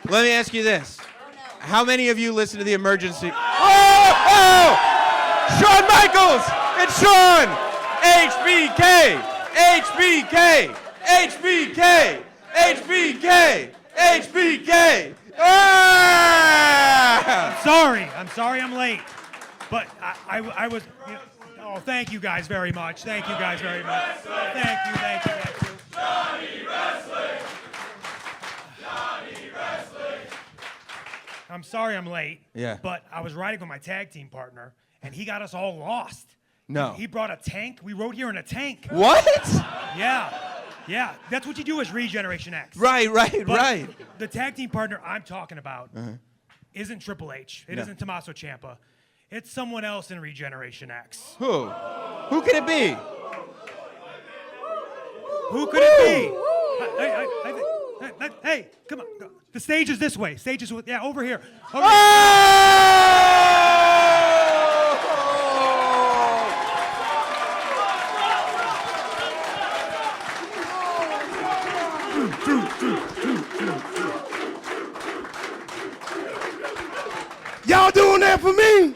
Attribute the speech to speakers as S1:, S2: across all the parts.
S1: Let me ask you this. How many of you listen to the emergency? Oh! Shawn Michaels! It's Shawn! HBK! HBK! HBK! HBK! HBK! Ah!
S2: I'm sorry I'm late. But I was, oh, thank you guys very much. Thank you guys very much. Thank you.
S3: Johnny Wrestling! Johnny Wrestling!
S2: I'm sorry I'm late.
S1: Yeah.
S2: But I was riding with my tag team partner, and he got us all lost.
S1: No.
S2: He brought a tank. We rode here in a tank.
S1: What?
S2: Yeah. That's what you do as Regeneration X.
S1: Right.
S2: But the tag team partner I'm talking about isn't Triple H. It isn't Tommaso Ciampa. It's someone else in Regeneration X.
S1: Who? Who could it be?
S2: Who could it be? Hey, come on. The stage is this way. Stage is over here. Over
S4: Y'all doing that for me?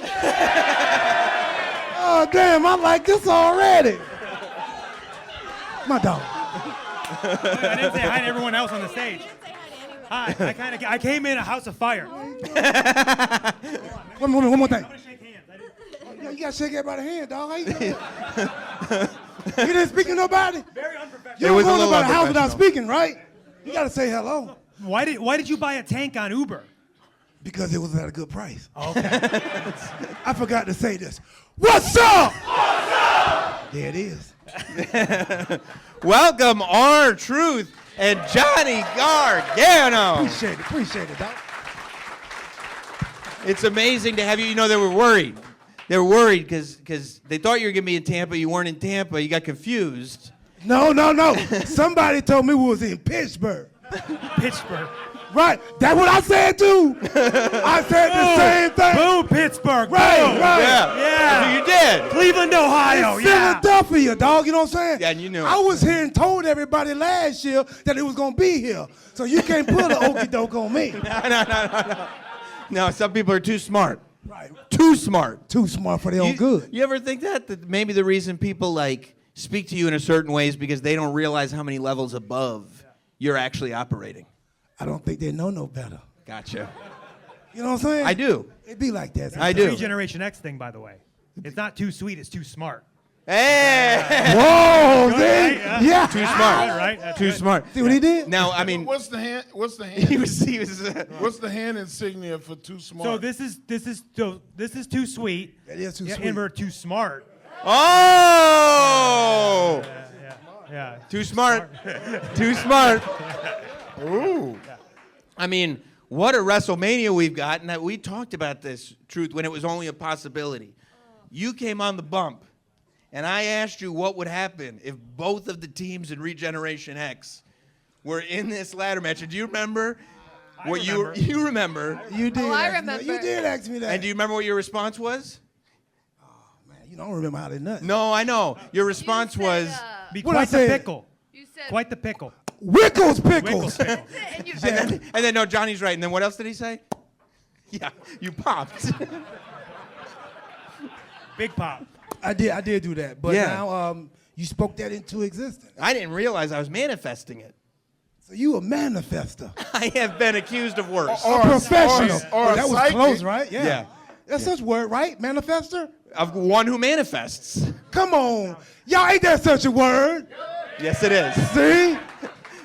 S4: Oh, damn, I like this already. My dog.
S2: I didn't say hi to everyone else on the stage. Hi, I came in a house of fire.
S4: One more thing.
S2: I'm gonna shake hands.
S4: Yo, you gotta shake everybody's hand, dog. How you doing? You didn't speak to nobody?
S2: Very unprofessional.
S4: You don't go to nobody's house without speaking, right? You gotta say hello.
S2: Why did you buy a tank on Uber?
S4: Because it was at a good price.
S2: Okay.
S4: I forgot to say this. What's up? What's up? There it is.
S1: Welcome, R-Truth and Johnny Gargano.
S4: Appreciate it, dog.
S1: It's amazing to have you. You know, they were worried. They were worried because they thought you were going to be in Tampa. You weren't in Tampa. You got confused.
S4: No. Somebody told me we was in Pittsburgh.
S2: Pittsburgh.
S4: Right. That's what I said, too. I said the same thing.
S2: Boom, Pittsburgh.
S4: Right,
S2: Boom.
S4: right.
S1: Yeah.
S2: Yeah.
S1: So you did.
S2: Cleveland, Ohio.
S4: It's
S2: Yeah.
S4: Philadelphia, dog. You know what I'm saying?
S1: Yeah, and you knew it.
S4: I was here and told everybody last year that it was going to be here. So you can't put an okie doke on me.
S1: No, some people are too smart.
S4: Right.
S1: Too smart.
S4: Too smart for their own good.
S1: You ever think that maybe the reason people like speak to you in a certain way is because they don't realize how many levels above you're actually operating?
S4: I don't think they know no better.
S1: Gotcha.
S4: You know what I'm saying?
S1: I do.
S4: It be like that.
S1: I
S2: The
S1: do.
S2: Regeneration X thing, by the way. It's not too sweet, it's too smart.
S1: Hey!
S4: Whoa, see?
S2: Right?
S4: Yeah.
S1: Too smart.
S2: Right? That's
S1: Too
S2: good.
S1: smart.
S4: See what he did?
S1: Now, I mean,
S5: What's the hand?
S1: he was.
S5: What's the hand insignia for too smart?
S2: So this is too sweet.
S4: That is too
S2: Yeah,
S4: sweet.
S2: and we're too smart.
S1: Oh!
S2: Yeah.
S1: Too smart. Too smart.
S5: Ooh.
S1: I mean, what a WrestleMania we've got. And we talked about this, Truth, when it was only a possibility. You came on the bump, and I asked you what would happen if both of the teams in Regeneration X were in this ladder match. And do you remember what
S2: remember.
S1: you remember?
S4: You did.
S6: Oh, I
S4: ask me
S6: remember.
S4: that. You did ask me that.
S1: And do you remember what your response was?
S4: Man, you don't remember how they nuts.
S1: No, I know. Your response
S6: said,
S1: was,
S2: Be
S4: What I
S2: quite the
S4: said?
S2: pickle.
S6: You said
S2: Quite the pickle.
S4: Wickles
S2: Wickles
S4: pickles.
S2: pickle.
S6: and you
S1: and then no, Johnny's right. And then what else did he say? Yeah, you popped.
S2: Big pop.
S4: I did do that. But
S1: Yeah.
S4: now you spoke that into existence.
S1: I didn't realize I was manifesting it.
S4: So you a manifester.
S1: I have been accused of worse.
S4: A professional.
S5: or a
S4: that was
S5: psychic.
S4: close, right? Yeah.
S1: Yeah.
S4: That's such word, right? Manifester?
S1: Of one who manifests.
S4: Come on. Y'all ain't that such a word.
S1: Yes, it is.
S4: See?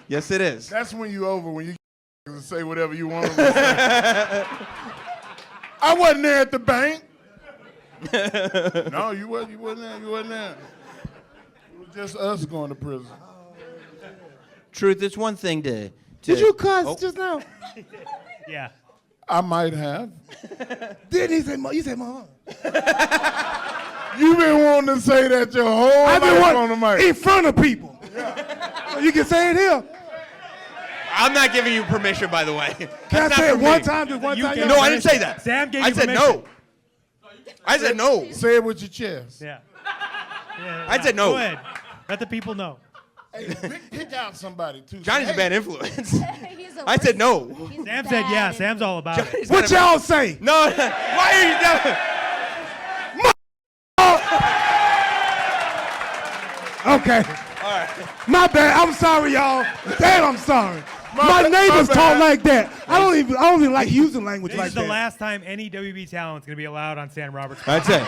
S1: Yes, it is.
S5: That's when you over, when you can say whatever you want to say. I wasn't there at the bank. No, you wasn't there. You wasn't there. It was just us going to prison.
S1: Truth, it's one thing to
S4: Did you cuss
S1: Oh.
S4: just now?
S2: Yeah.
S5: I might have.
S4: Didn't he say, you said, Mama?
S5: You've been wanting to say that your whole
S4: I've been
S5: life on the
S4: wanting
S5: mic.
S4: in front of people. So you can say it here.
S1: I'm not giving you permission, by the way.
S4: Can
S1: That's
S4: I say
S1: not
S4: it
S1: for
S4: one
S1: me.
S4: time? Just one
S2: You
S4: time?
S2: gave
S1: No,
S4: y'all?
S1: I didn't say that.
S2: Sam gave
S1: I
S2: you
S1: said
S2: permission.
S1: no. I said no.
S5: Say it with your chest.
S2: Yeah.
S1: I said no.
S2: Go ahead. Let the people know.
S5: Hey, pick out somebody too.
S1: Johnny's a
S5: Hey,
S1: bad influence.
S6: He's the
S1: I said
S6: worst.
S1: no.
S6: He's
S2: Sam said
S6: bad
S2: yeah.
S6: and-
S2: Sam's all about it.
S1: Johnny's
S4: What
S1: got a-
S4: y'all say?
S1: No, why are you doing?
S4: Okay. My bad. I'm sorry, y'all. Damn, I'm sorry. My neighbors
S5: my
S4: talk
S5: bad.
S4: like that. I don't even like using language
S2: This
S4: like
S2: is the
S4: that.
S2: last time any WB talent's gonna be allowed on Sam Roberts.
S1: That's it.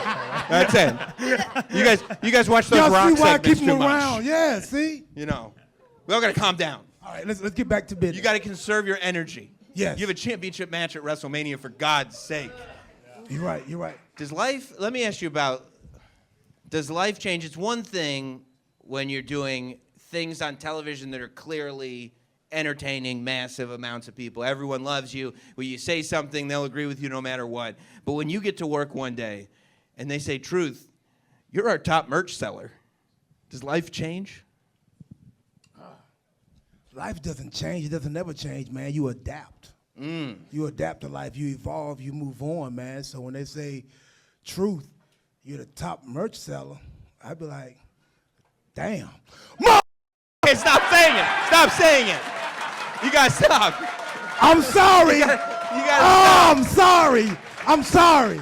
S1: That's it. You guys watch those
S4: Y'all
S1: rock
S4: see why I
S1: segments
S4: keep
S1: too
S4: them around?
S1: much.
S4: Yeah, see?
S1: You know, we all gotta calm down.
S4: All right, let's get back to business.
S1: You gotta conserve your energy.
S4: Yes.
S1: You have a championship match at WrestleMania, for God's sake.
S4: You're right, you're right.
S1: Does life, let me ask you about, does life change? It's one thing when you're doing things on television that are clearly entertaining massive amounts of people. Everyone loves you. When you say something, they'll agree with you no matter what. But when you get to work one day and they say, Truth, you're our top merch seller, does life change?
S4: Life doesn't change. It doesn't ever change, man. You adapt. You adapt to life. You evolve. You move on, man. So when they say, Truth, you're the top merch seller, I'd be like, damn.
S1: Okay, stop saying it. Stop saying it. You gotta stop.
S4: I'm sorry.
S1: You gotta
S4: Oh,
S1: stop.
S4: I'm sorry. I'm sorry.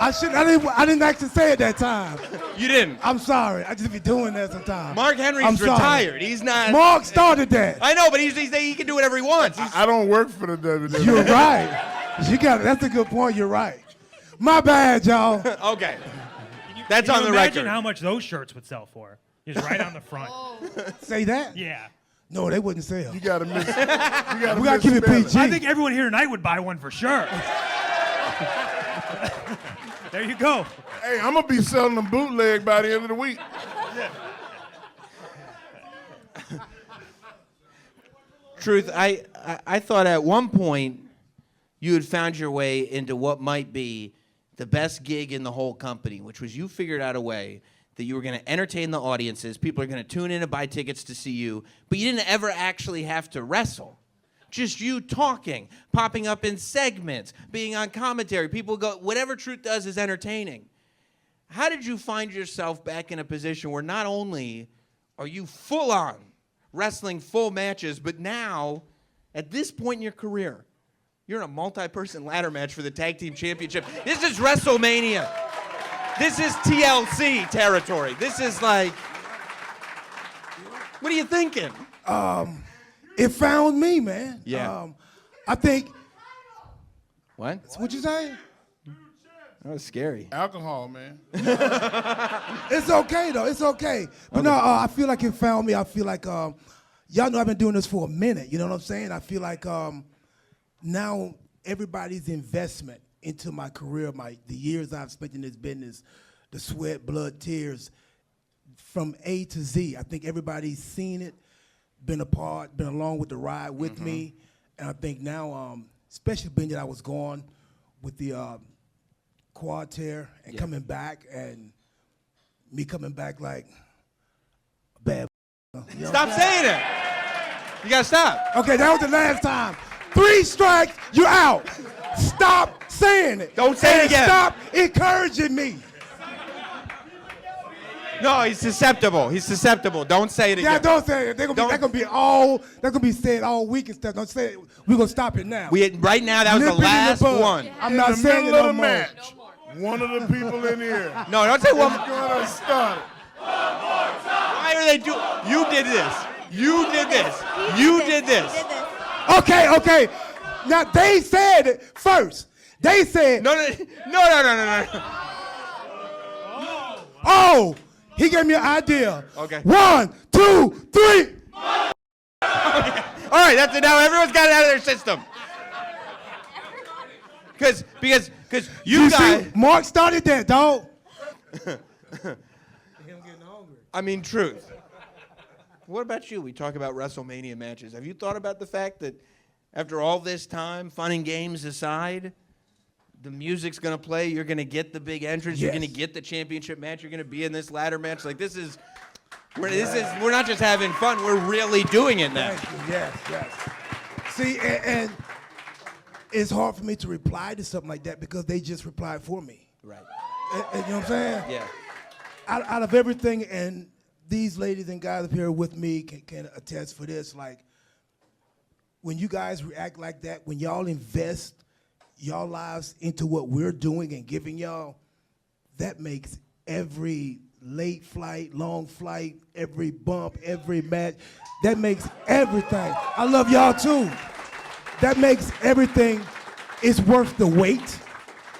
S4: I didn't actually say it that time.
S1: You didn't.
S4: I'm sorry. I just be doing that sometimes.
S1: Mark Henry's
S4: I'm sorry.
S1: retired. He's not.
S4: Mark started that.
S1: I know, but he can do whatever he wants.
S5: I don't work for the WWE.
S4: You're right. You got it. That's a good point. You're right. My bad, y'all.
S1: Okay. That's
S2: Can
S1: on
S2: you
S1: the
S2: imagine
S1: record.
S2: how much those shirts would sell for? Just right on the front.
S4: Say that?
S2: Yeah.
S4: No, they wouldn't sell.
S5: You gotta miss. You gotta
S4: We gotta keep it
S5: misspell
S4: PG.
S2: I think everyone here tonight would buy one for sure. There you go.
S5: Hey, I'm gonna be selling them bootleg by the end of the week.
S1: Truth, I thought at one point you had found your way into what might be the best gig in the whole company, which was you figured out a way that you were going to entertain the audiences. People are going to tune in and buy tickets to see you, but you didn't ever actually have to wrestle. Just you talking, popping up in segments, being on commentary. People go, whatever Truth does is entertaining. How did you find yourself back in a position where not only are you full on wrestling full matches, but now, at this point in your career, you're in a multi-person ladder match for the Tag Team Championship. This is WrestleMania. This is TLC territory. This is like, what are you thinking?
S4: It found me, man.
S1: Yeah.
S4: I think,
S1: What?
S4: what you say?
S1: That was scary.
S5: Alcohol, man.
S4: It's okay, though. It's okay. But no, I feel like it found me. I feel like, y'all know I've been doing this for a minute. You know what I'm saying? I feel like now everybody's investment into my career, the years I've spent in this business, the sweat, blood, tears, from A to Z. I think everybody's seen it, been a part, been along with the ride with me. And I think now, especially being that I was gone with the quad tear and coming back, and me coming back like a bad. You know?
S1: Stop saying it. You gotta stop.
S4: Okay, that was the last time. 3 strikes, you're out. Stop saying it.
S1: Don't say it
S4: And
S1: again.
S4: Stop encouraging me.
S1: No, he's susceptible. He's susceptible. Don't say it again.
S4: Yeah, don't say it. They're gonna be said all week and stuff. Don't say it. We're gonna stop it now.
S1: Right now, that was the
S4: Nip it in
S1: last
S4: bud.
S1: one.
S4: I'm
S5: In
S4: not
S5: the
S4: saying it
S5: middle
S4: no
S5: of the
S4: more.
S5: match, one of the people in here
S1: No, don't say one.
S5: is gonna start.
S1: Why are they doing? You did this. You did this. You did this.
S4: Okay. Now they said it first. They said,
S1: No.
S4: "Oh, he gave me an idea."
S1: Okay.
S4: 1, 2, 3.
S1: All right, that's it. Now everyone's got it out of their system. Because you guys.
S4: See, Mark started that, dog.
S1: I mean, Truth. What about you? We talk about WrestleMania matches. Have you thought about the fact that after all this time, fun and games aside, the music's gonna play, you're gonna get the big entrance, you're
S4: Yes.
S1: gonna get the championship match, you're gonna be in this ladder match. Like we're not just having fun, we're really doing it now.
S4: Thank you. Yes. See, and it's hard for me to reply to something like that because they just replied for me.
S1: Right.
S4: And you know what I'm saying?
S1: Yeah.
S4: Out of everything and these ladies and guys up here with me can attest for this. Like, when you guys react like that, when y'all invest y'all lives into what we're doing and giving y'all, that makes every late flight, long flight, every bump, every match, that makes everything. I love y'all too. That makes everything, it's worth the wait.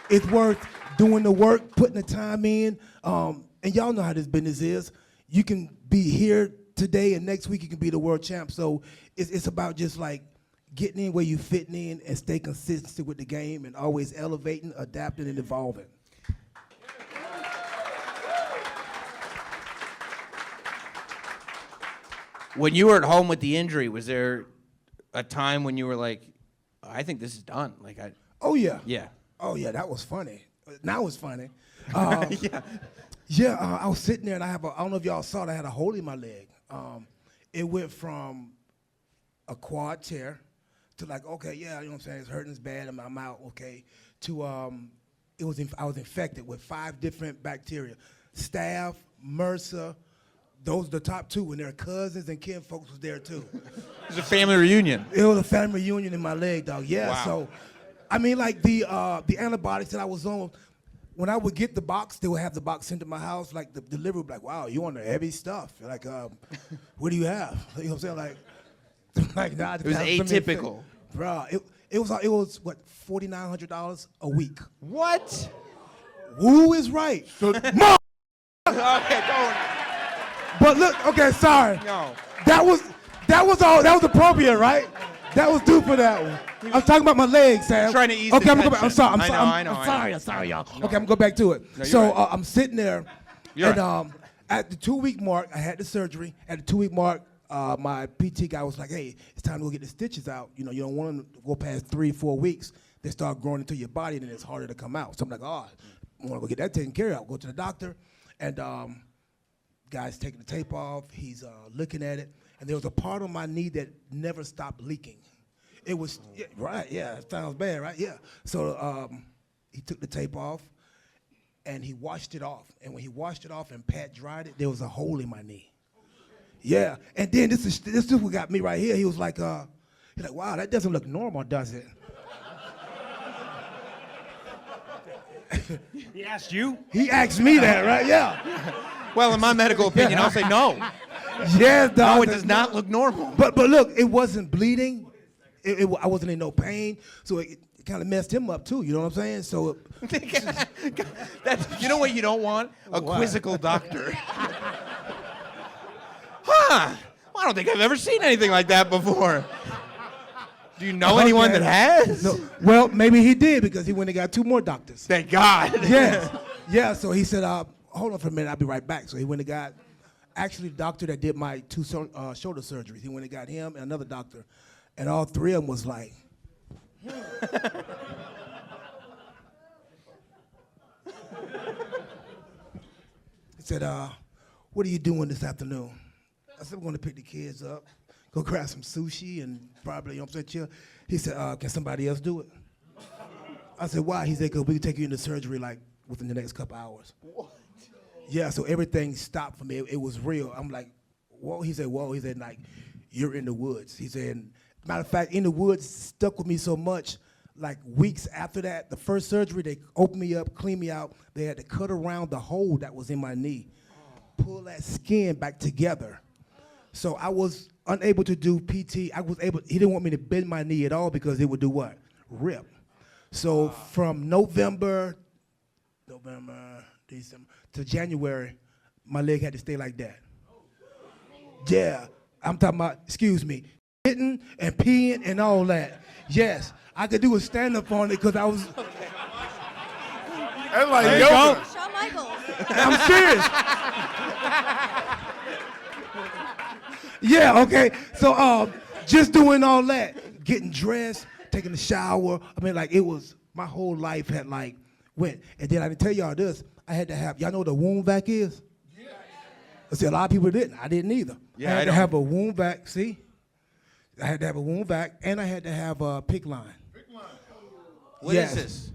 S4: It's worth doing the work, putting the time in. And y'all know how this business is. You can be here today and next week you can be the world champ. So it's about just like getting in where you fitting in and stay consistent with the game and always elevating, adapting, and evolving.
S1: When you were at home with the injury, was there a time when you were like, I think this is done? Like,
S4: Oh, yeah.
S1: yeah.
S4: Oh, yeah, that was funny. Now it's funny.
S1: Yeah.
S4: Yeah, I was sitting there and I don't know if y'all saw it, I had a hole in my leg. It went from a quad tear to like, okay, yeah, you know what I'm saying, it's hurting, it's bad, I'm out, okay, to I was infected with 5 different bacteria. Staph, MRSA, those are the top 2, and their cousins and kin folks was there too.
S1: It was a family reunion.
S4: It was a family reunion in my leg, dog. Yeah.
S1: Wow.
S4: So, I mean, like the antibiotics that I was on, when I would get the box, they would have the box sent to my house. Like the delivery would be like, "Wow, you on the heavy stuff? Like, what do you have?" You know what I'm saying? Like, nah,
S1: It was atypical.
S4: Bro, it was what, $4,900 a week.
S1: What?
S4: Who is right?
S1: Okay, don't.
S4: But look, okay, sorry.
S1: No.
S4: That was appropriate, right? That was due for that one. I'm talking about my legs, Sam.
S1: Trying to ease
S4: okay,
S1: the
S4: I'm gonna go back. I'm sorry.
S1: I know.
S4: I'm sorry, y'all. Okay, I'm gonna go back to it.
S1: No, you're
S4: so
S1: right.
S4: I'm sitting there,
S1: You're
S4: and at the 2-week mark, I had the surgery. At the 2-week mark, my PT guy was like, "Hey, it's time to go get the stitches out. You know, you don't want them to go past 3-4 weeks. They start growing into your body, and then it's harder to come out." So I'm like, "Oh, I want to go get that taken care of." Go to the doctor, and guy's taking the tape off. He's looking at it, and there was a part of my knee that never stopped leaking. It was, yeah, right, yeah, it sounds bad, right? Yeah. So he took the tape off, and he washed it off. And when he washed it off and pat dried it, there was a hole in my knee. Yeah, and then this is what got me right here. He was like, wow, that doesn't look normal, does it?
S2: He asked you?
S4: He asked me that, right? Yeah.
S1: Well, in my medical opinion, I'll say no.
S4: Yes, dog.
S1: No, it does not look normal.
S4: But look, it wasn't bleeding. I wasn't in no pain, so it kind of messed him up too. You know what I'm saying? So,
S1: You know what you don't want? A quizzical doctor. Huh? Well, I don't think I've ever seen anything like that before. Do you know anyone that has?
S4: No. Well, maybe he did because he went and got 2 more doctors.
S1: Thank God.
S4: Yes. Yeah. So he said, "Hold on for a minute. I'll be right back." So he went and got, actually, the doctor that did my 2 shoulder surgeries. He went and got him and another doctor, and all 3 of them was like. He said, "What are you doing this afternoon?" I said, "I'm going to pick the kids up, go grab some sushi, and probably, you know what I'm saying, chill." He said, "Can somebody else do it?" I said, "Why?" He said, "'Cause we can take you into surgery like within the next couple hours." What? Yeah, so everything stopped for me. It was real. I'm like, "Whoa." He said, "Whoa." He said, like, "You're in the woods." He said, matter of fact, in the woods stuck with me so much, like weeks after that, the first surgery, they opened me up, cleaned me out. They had to cut around the hole that was in my knee, pull that skin back together. So I was unable to do PT. He didn't want me to bend my knee at all because it would do what? Rip. So from November, December, to January, my leg had to stay like that. Yeah, I'm talking about, excuse me, hitting and peeing and all that. Yes, I could do a stand-up on it because I was,
S5: That's like yoga.
S6: Shawn Michaels.
S4: I'm serious. Yeah, okay. So just doing all that, getting dressed, taking a shower. I mean, like, it was, my whole life had like went. And then I didn't tell y'all this, I had to have, y'all know what a wound vac is? Yeah. See, a lot of people didn't. I didn't either.
S1: Yeah,
S4: I had
S1: I
S4: to
S1: don't.
S4: have a wound vac, see? I had to have a wound vac, and I had to have a PICC line.
S1: What is this?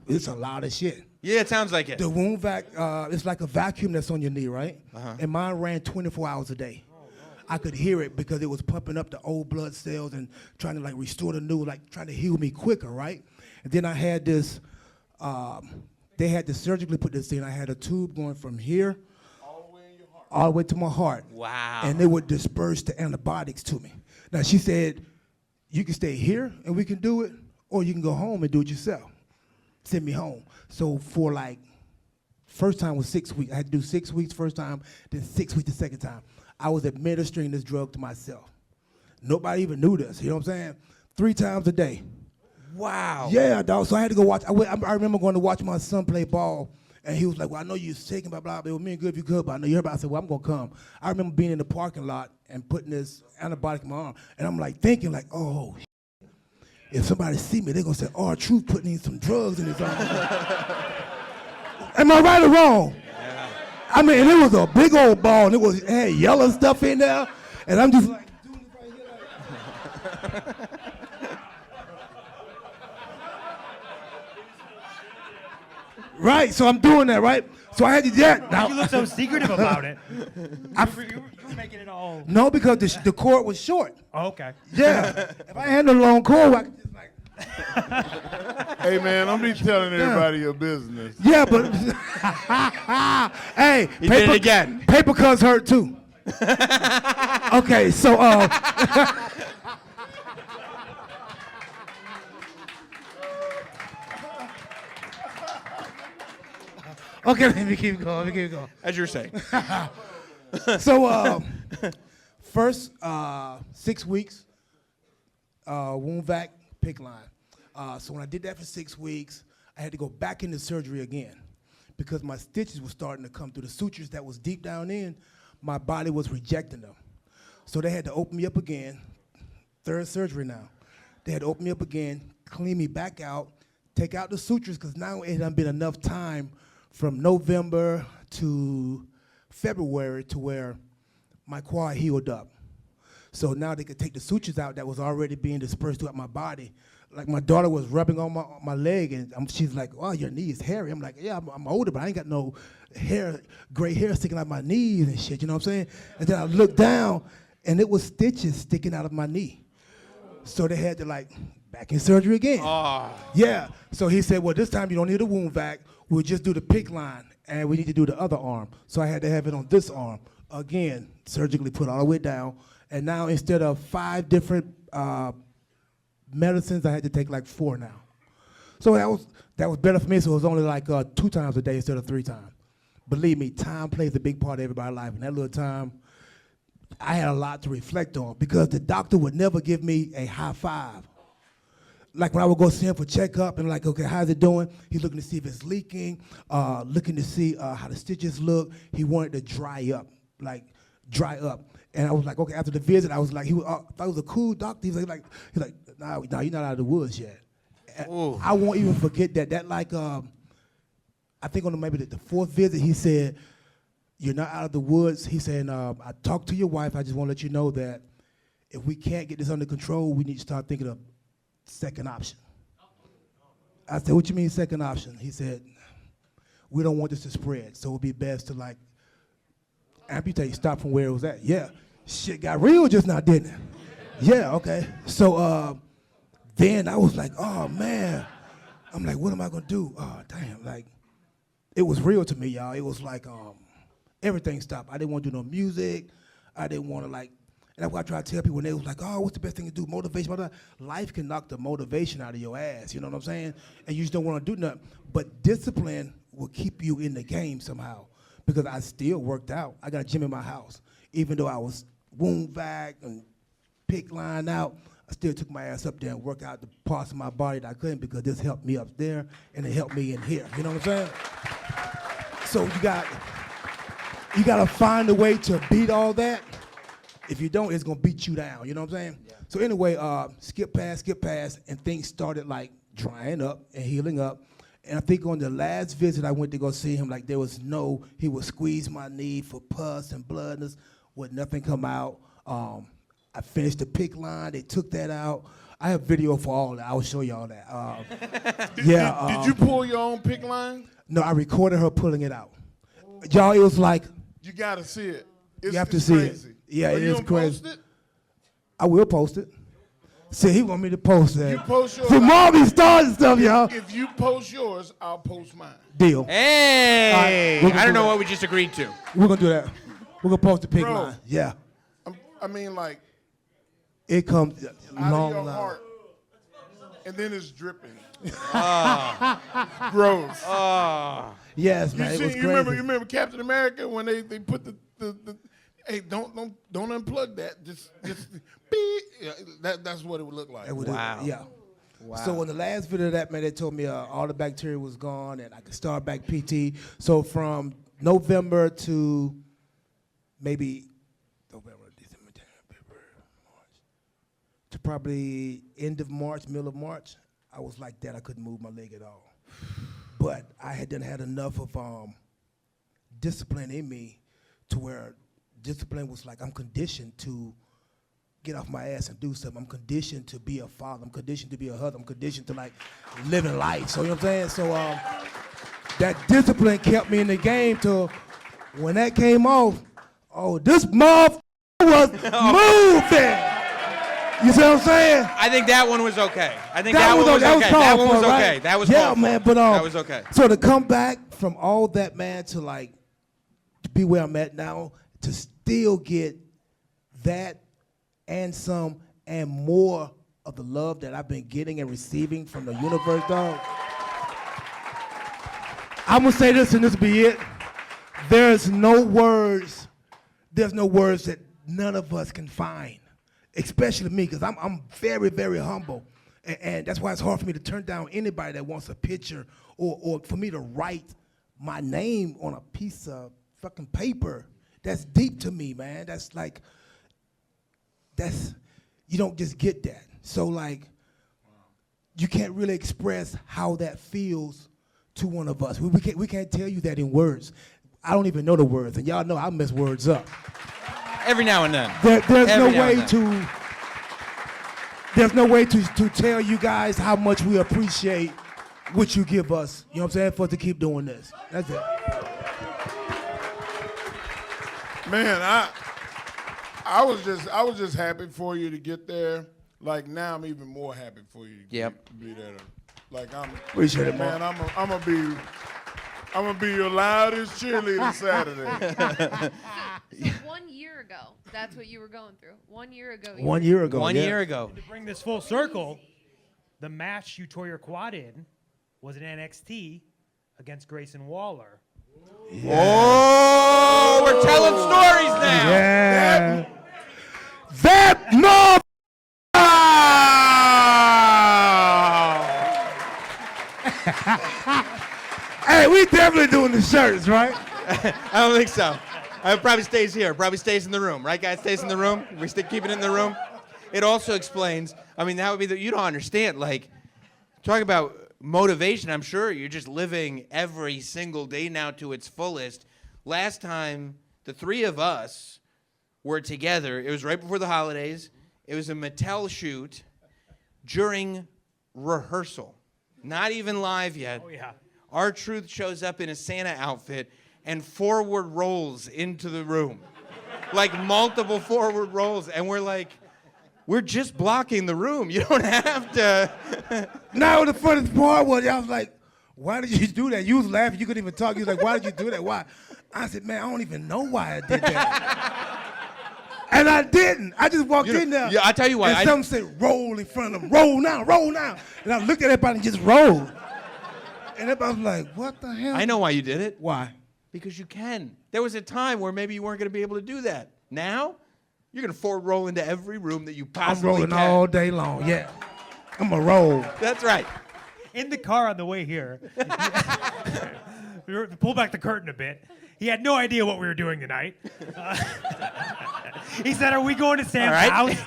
S4: It's a lot of shit.
S1: Yeah, it sounds like it.
S4: The wound vac, it's like a vacuum that's on your knee, right? And mine ran 24 hours a day. I could hear it because it was pumping up the old blood cells and trying to like restore the new, like trying to heal me quicker, right? And then I had this, they had to surgically put this in. I had a tube going from here all the way to my heart.
S1: Wow.
S4: And they would disperse the antibiotics to me. Now she said, you can stay here and we can do it, or you can go home and do it yourself. Send me home. So for like, first time was 6 weeks. I had to do 6 weeks first time, then 6 weeks the second time. I was administering this drug to myself. Nobody even knew this, you know what I'm saying? 3 times a day.
S1: Wow.
S4: Yeah, dog. So I had to go watch. I remember going to watch my son play ball, and he was like, well, I know you're sick and blah, blah, blah. It would mean good if you could, but I know you're about. I said, well, I'm going to come. I remember being in the parking lot and putting this antibiotic in my arm, and I'm like thinking like, oh, if somebody see me, they're going to say, oh, Truth putting in some drugs in his arm. Am I right or wrong? I mean, and it was a big old ball, and it had yellow stuff in there, and I'm just like doing it right here. Like. Right, so I'm doing that, right? So I had to
S2: You look so secretive about it. You were making it all.
S4: No, because the cord was short.
S2: Oh, okay.
S4: Yeah. If I had a long cord, I could just like.
S5: Hey, man, don't be telling everybody your business.
S4: Yeah, but hey,
S1: He did it again.
S4: Paper cuts hurt too. Okay, so okay, let me keep going.
S1: As you're saying.
S4: So first 6 weeks, wound vac, PICC line. So when I did that for 6 weeks, I had to go back into surgery again because my stitches were starting to come through. The sutures that was deep down in, my body was rejecting them. So they had to open me up again, 3rd surgery now. They had to open me up again, clean me back out, take out the sutures because now it had been enough time from November to February to where my quad healed up. So now they could take the sutures out that was already being dispersed throughout my body. Like my daughter was rubbing on my leg, and she's like, "Oh, your knee is hairy." I'm like, "Yeah, I'm older, but I ain't got no hair, gray hair sticking out my knees and shit." You know what I'm saying? And then I looked down, and it was stitches sticking out of my knee. So they had to like back in surgery again.
S1: Oh.
S4: Yeah. So he said, "Well, this time you don't need a wound vac. We'll just do the PICC line, and we need to do the other arm." So I had to have it on this arm again, surgically put all the way down. And now instead of 5 different medicines, I had to take like 4 now. So that was better for me. So it was only like 2 times a day instead of 3 times. Believe me, time plays a big part of everybody's life. And that little time, I had a lot to reflect on because the doctor would never give me a high five. Like when I would go see him for checkup and like, okay, how's it doing? He's looking to see if it's leaking, looking to see how the stitches look. He wanted to dry up. And I was like, okay, after the visit, I was like, thought he was a cool doctor. He's like, nah, you're not out of the woods yet. I won't even forget that. That like, I think on maybe the 4th visit, he said, you're not out of the woods. He said, I talked to your wife. I just want to let you know that if we can't get this under control, we need to start thinking of second option. I said, what you mean second option? He said, we don't want this to spread, so it would be best to like amputate, stop from where it was at. Yeah, shit got real just now, didn't it? Yeah, okay. So then I was like, oh man. I'm like, what am I gonna do? Oh, damn, like, it was real to me, y'all. It was like everything stopped. I didn't want to do no music. I didn't want to like, and that's why I try to tell people when they was like, oh, what's the best thing to do? Motivation, blah, blah. Life can knock the motivation out of your ass, you know what I'm saying? And you just don't want to do nothing. But discipline will keep you in the game somehow. Because I still worked out. I got a gym in my house. Even though I was wound vac and PICC line out, I still took my ass up there and worked out the parts of my body that I couldn't because this helped me up there and it helped me in here. You know what I'm saying? So you got to find a way to beat all that. If you don't, it's going to beat you down. You know what I'm saying? Yeah. So anyway, skip past, and things started like drying up and healing up. And I think on the last visit I went to go see him, like he would squeeze my knee for pus and bloodness, would nothing come out. I finished the PICC line, they took that out. I have video for all that, I will show y'all that.
S5: Did you pull your own PICC line?
S4: No, I recorded her pulling it out. Y'all, it was like,
S5: You gotta see it. It's,
S4: you have to
S5: it's
S4: see
S5: crazy.
S4: it. Yeah,
S5: But
S4: it
S5: you
S4: is
S5: don't
S4: crazy.
S5: Post it?
S4: I will post it. See, he want me to post that.
S5: You post yours.
S4: From all these stars and stuff, y'all.
S5: If you post yours, I'll post mine.
S4: Deal.
S1: Hey,
S4: we're gonna
S1: I don't
S4: do
S1: know
S4: that.
S1: what we just agreed to.
S4: We're going to do that. We're going to post the pig
S5: Bro.
S4: line. Yeah.
S5: I mean, like,
S4: It comes
S5: out
S4: long
S5: of your
S4: line.
S5: heart. And then it's dripping. Gross.
S4: Yes, man. It was
S5: You
S4: crazy.
S5: remember Captain America when they put the hey, don't unplug that. Just beep. Yeah, that's what it would look like.
S4: It would-
S1: Wow.
S4: Yeah.
S1: Wow.
S4: So in the last video of that, man, they told me all the bacteria was gone and I could start back PT. So from November to maybe November, December, January, February, March, to probably end of March, middle of March, I was like that. I couldn't move my leg at all. But I had enough of discipline in me to where discipline was like I'm conditioned to get off my ass and do something. I'm conditioned to be a father. I'm conditioned to be a husband. I'm conditioned to like living life. So you know what I'm saying? So that discipline kept me in the game till when that came off, this motherfucker was moving. You see what I'm saying?
S1: I think that one was okay. I think that one was
S4: that
S1: okay.
S4: called
S1: That one
S4: for,
S1: was
S4: right?
S1: okay. That was
S4: yeah,
S1: called for.
S4: man. But
S1: that was okay.
S4: So to come back from all that, man, to like to be where I'm at now, to still get that and some and more of the love that I've been getting and receiving from the universe, dog. I'm gonna say this and this will be it. There's no words that none of us can find, especially me, because I'm very, very humble. And that's why it's hard for me to turn down anybody that wants a picture or for me to write my name on a piece of fucking paper. That's deep to me, man. That's like, you don't just get that. So like, you can't really express how that feels to one of us. We can't tell you that in words. I don't even know the words, and y'all know I mess words up.
S1: Every now and then.
S4: There's
S1: Every
S4: no
S1: now
S4: way
S1: and then.
S4: there's no way to tell you guys how much we appreciate what you give us. You know what I'm saying? For us to keep doing this. That's it.
S5: Man, I was just happy for you to get there. Like now, I'm even more happy for you to be there. Like
S4: Appreciate it,
S5: man. I'm gonna be your loudest cheerleader Saturday.
S6: So 1 year ago, that's what you were going through. 1 year ago.
S4: 1 year ago.
S1: One
S4: yeah.
S1: year ago.
S2: To bring this full circle, the match you tore your quad in was an NXT against Grayson Waller.
S1: Oh, we're telling stories now.
S4: Yeah. That mother. Hey, we definitely doing the shirts, right?
S1: I don't think so. It probably stays here. Probably stays in the room. Right, guys? Stays in the room. We keep it in the room. It also explains, I mean, that would be you don't understand. Like, talk about motivation. I'm sure you're just living every single day now to its fullest. Last time the three of us were together, it was right before the holidays. It was a Mattel shoot during rehearsal. Not even live yet.
S2: Oh, yeah.
S1: R-Truth shows up in a Santa outfit and forward rolls into the room. Like multiple forward rolls. And we're like, we're just blocking the room. You don't have to.
S4: Now the funniest part was, I was like, why did you do that? You was laughing, you couldn't even talk. You was like, why did you do that? Why? I said, man, I don't even know why I did that. And I didn't. I just walked in there.
S1: Yeah, I'll tell you why.
S4: And someone said, roll in front of them. Roll now, roll now. And I looked at everybody and just rolled. And everybody was like, what the hell?
S1: I know why you did it.
S4: Why?
S1: Because you can. There was a time where maybe you weren't going to be able to do that. Now, you're going to forward roll into every room that you
S4: I'm
S1: possibly
S4: rolling
S1: can.
S4: all day long, yeah. I'm a roll.
S1: That's right.
S2: In the car on the way here, pull back the curtain a bit. He had no idea what we were doing tonight. He said, "Are we going to Sam's
S1: All right.
S2: house?"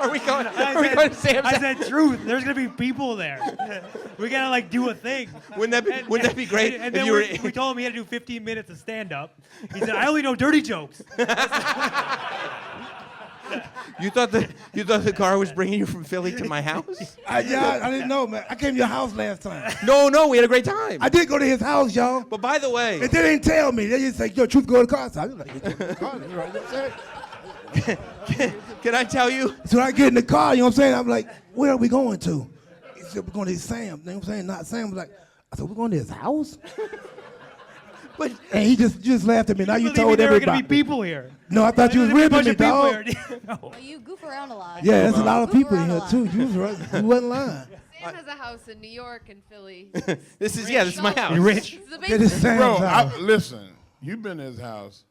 S1: Are we going to Sam's
S2: I said, "Truth. There's gonna be people there. We gotta like do a thing."
S1: Wouldn't that be great
S2: And
S1: if
S2: then
S1: you were?
S2: we told him he had to do 15 minutes of stand up. He said, "I only know dirty jokes."
S1: You thought the car was bringing you from Philly to my house?
S4: I didn't know, man. I came to your house last time.
S1: No, we had a great time.
S4: I did go to his house, y'all.
S1: But by the way,
S4: And they didn't tell me. They just say, yo, Truth, go to the car. So I was like, "Truth, go to the car." You know what I'm saying?
S1: can I tell you?
S4: So I get in the car, you know what I'm saying? I'm like, where are we going to? He said, we're going to Sam. You know what I'm saying? Not Sam. Was like, I said, we're going to his house?
S1: But
S4: And he just laughed at me. Now you
S2: Believe me,
S4: told
S2: there were
S4: everybody.
S2: gonna be people here.
S4: No, I thought you was
S2: There were
S4: ripping me, dog.
S2: no.
S7: Well, you goof around a lot.
S4: Yeah, there's a lot of
S7: Goof
S4: people in
S7: around a
S4: here,
S7: lot.
S4: too. You was right. You wasn't lying.
S6: Sam has a house in New York and Philly.
S1: this is my house.
S2: You're rich.
S6: It's the
S4: Get his
S6: basement.
S4: Sam's
S5: Bro,
S4: house.
S5: listen, you've been to his house.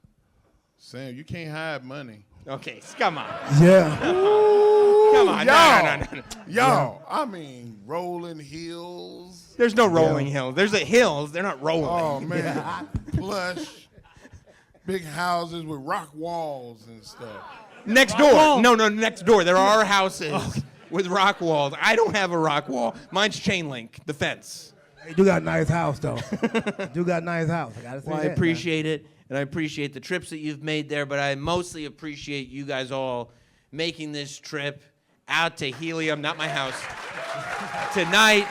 S5: Sam, you can't hide money.
S1: Okay, come on.
S4: Yeah.
S1: Come on.
S5: Y'all,
S1: No.
S5: y'all, I mean, rolling hills.
S1: There's no rolling hills. There's hills. They're not rolling.
S5: Oh, man. Plush, big houses with rock walls and stuff.
S1: Next door. No, next door. There are houses with rock walls. I don't have a rock wall. Mine's chain link, the fence.
S4: You do got a nice house, though. You do got a nice house. I gotta say
S1: Well, I
S4: that,
S1: appreciate it, and I appreciate the trips that you've made there, but I mostly appreciate you guys all making this trip out to Helium, not my house, tonight